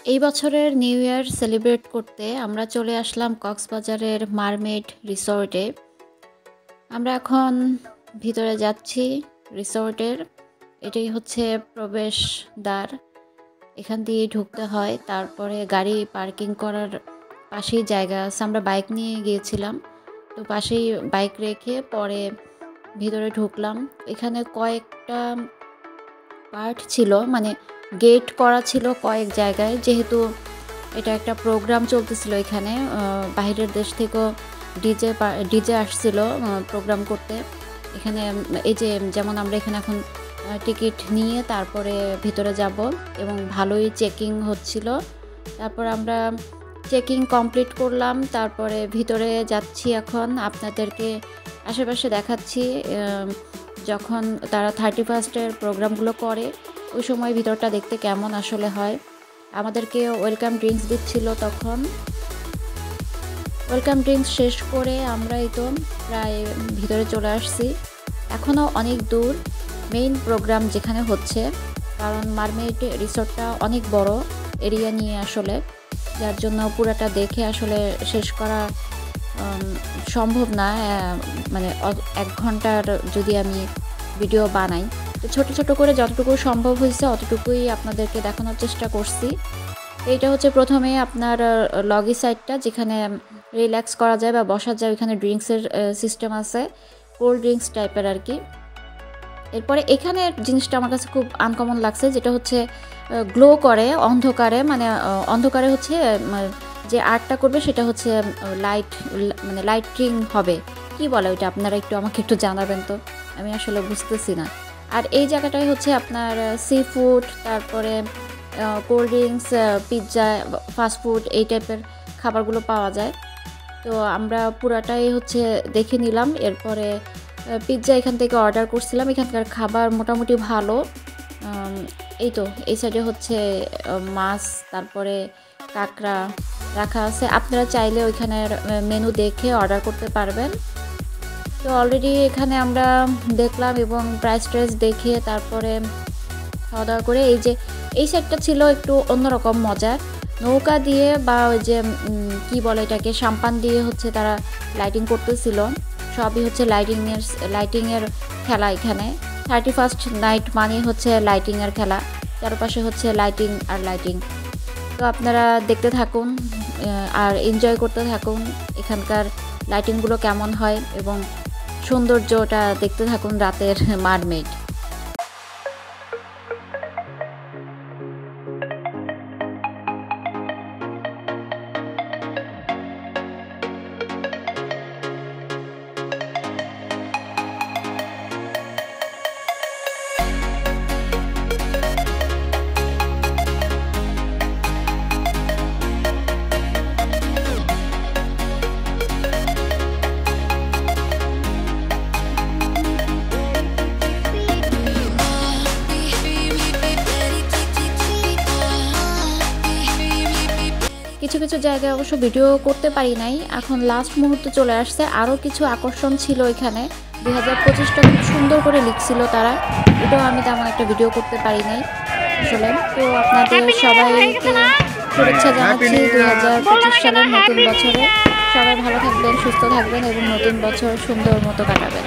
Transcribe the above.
এই বছরের new year celebrate করতে আমরা চলে আসলাম কক্সবাজারের মারমেড রিসোর্টে। আমরা এখন ভিতরে যাচ্ছি রিসোর্টের। এটাই হচ্ছে প্রবেশদ্বার, এখান দিয়ে ঢুকতে হয়। তারপরে গাড়ি পার্কিং করার পাশেই জায়গা আছে। আমরা বাইক নিয়ে গিয়েছিলাম, তো পাশেই বাইক রেখে পরে ভিতরে ঢুকলাম। এখানে কয়েকটা পার্ট ছিল, মানে গেট করা ছিল কয়েক জায়গায়, যেহেতু এটা একটা প্রোগ্রাম চলতেছিল এখানে। বাইরের দেশ থেকেও ডিজে আসছিল প্রোগ্রাম করতে এখানে। এই যে যেমন আমরা এখানে এখন টিকিট নিয়ে তারপরে ভিতরে যাব, এবং ভালোই চেকিং হচ্ছিল। তারপর আমরা চেকিং কমপ্লিট করলাম, তারপরে ভিতরে যাচ্ছি। এখন আপনাদেরকে আশেপাশে দেখাচ্ছি। যখন তারা 31-এর প্রোগ্রামগুলো করে ওই সময় ভিতরটা দেখতে কেমন আসলে হয়। আমাদেরকে ওয়েলকাম ড্রিঙ্কস দিচ্ছিল তখন। ওয়েলকাম ড্রিঙ্কস শেষ করে আমরা এই তো প্রায় ভিতরে চলে আসছি। এখনও অনেক দূর মেইন প্রোগ্রাম যেখানে হচ্ছে, কারণ মারমেড রিসোর্টটা অনেক বড় এরিয়া নিয়ে আসলে, যার জন্য পুরাটা দেখে আসলে শেষ করা সম্ভব না। মানে 1 ঘন্টার যদি আমি ভিডিও বানাই, তো ছোট ছোট করে যতটুকু সম্ভব হয়েছে অতটুকুই আপনাদেরকে দেখানোর চেষ্টা করছি। এইটা হচ্ছে প্রথমে আপনার লগি সাইডটা, যেখানে রিল্যাক্স করা যায় বা বসা যায়। ওইখানে ড্রিঙ্কসের সিস্টেম আছে, কোল্ড ড্রিঙ্কস টাইপের আর কি। এরপরে এখানে জিনিসটা আমার কাছে খুব আনকমন লাগছে, যেটা হচ্ছে গ্লো করে অন্ধকারে। মানে অন্ধকারে হচ্ছে যে আর্টটা করবে সেটা হচ্ছে লাইট, মানে লাইটিং হবে। কি বলে ওইটা, আপনারা আমাকে একটু জানাবেন তো, আমি আসলে বুঝতেছি না। আর এই জায়গাটায় হচ্ছে আপনার সি ফুড, তারপরে কোল্ড ড্রিঙ্কস, পিৎজা, ফাস্টফুড এই টাইপের খাবারগুলো পাওয়া যায়। তো আমরা পুরাটাই হচ্ছে দেখে নিলাম। এরপরে পিৎজা এখান থেকে অর্ডার করছিলাম। এখানকার খাবার মোটামুটি ভালো। এই তো এই সাইডে হচ্ছে মাছ, তারপরে কাঁকড়া রাখা আছে। আপনারা চাইলে ওইখানের মেনু দেখে অর্ডার করতে পারবেন। তো অলরেডি এখানে আমরা দেখলাম এবং প্রাইস দেখে তারপরে খাওয়া দাওয়া করে এই সাইডটা ছিল একটু অন্যরকম মজার। নৌকা দিয়ে বা ওই যে কি বলে এটাকে, সাম্পান দিয়ে হচ্ছে তারা লাইটিং করতেছিল। সবই হচ্ছে লাইটিংয়ের খেলা এখানে। 31st নাইট মানে হচ্ছে লাইটিংয়ের খেলা, চারপাশে হচ্ছে লাইটিং আর লাইটিং। তো আপনারা দেখতে থাকুন আর এনজয় করতে থাকুন এখানকার লাইটিংগুলো কেমন হয়, এবং সৌন্দর্যটা দেখতে থাকুন রাতের মারমেড। কিছু কিছু জায়গায় অবশ্য ভিডিও করতে পারি নাই, এখন লাস্ট মুহূর্তে চলে আসছে। আরও কিছু আকর্ষণ ছিল এখানে। 2025টা খুব সুন্দর করে লিখছিল তারা, এটাও আমি তেমন একটা ভিডিও করতে পারি নাই আসলে। তো আপনাদের সবাইকে শুভেচ্ছা জানাচ্ছি 2025 সালের নতুন বছরে। সবাই ভালো থাকবেন, সুস্থ থাকবেন এবং নতুন বছর সুন্দর মতো কাটাবেন।